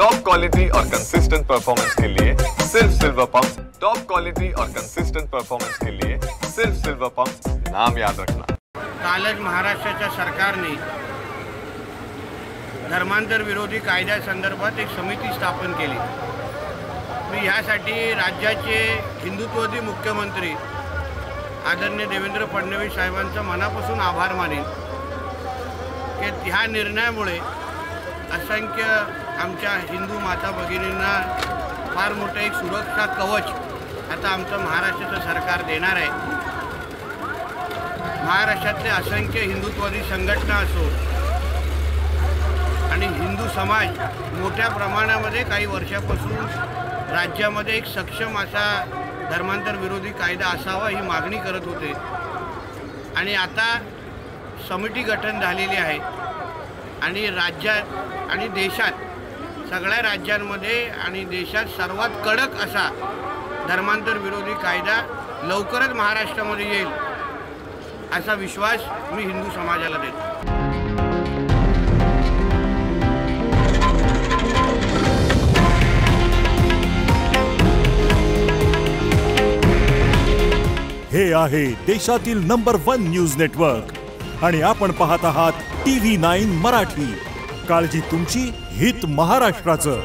Top quality और consistent performance के लिए सिर्फ सिल्वर पंप्स। टॉप क्वालिटी और कंसिस्टेंट परफॉर्मेंस के लिए सिर्फ सिल्वर पंप्स, नाम याद रखना। कालच महाराष्ट्राच्या सरकारने धर्मांतर विरोधी कायद्यासंदर्भात एक समिती स्थापन केली। मी यासाठी राज्याचे हिंदुत्ववादी मुख्यमंत्री आदरणीय देवेंद्र फडणवीस साहेबांचा मनापासून आभार मानेन की ह्या निर्णयामुळे असंख्य आमच्या हिंदू माता भगिनींना फार मोठं एक सुरक्षा कवच आता आमचं महाराष्ट्राचं सरकार देणार आहे। महाराष्ट्रातले असंख्य हिंदुत्ववादी संघटना असो आणि हिंदू समाज मोठ्या प्रमाणामध्ये काही वर्षापासून राज्यामध्ये एक सक्षम असा धर्मांतर विरोधी कायदा असावा ही मागणी करत होते आणि आता समिती गठन झालेली आहे आणि राज्यात आणि देशात सगळ्या राज्यांमध्ये आणि देशात सर्वात कडक असा धर्मांतर विरोधी कायदा लवकरच महाराष्ट्रामध्ये येईल असा विश्वास मी हिंदू समाजाला देतो। हे आहे देशातील नंबर 1 न्यूज नेटवर्क आणि आपण पाहत आहात TV9 मराठी। काळजी तुमची, हित महाराष्ट्राचं।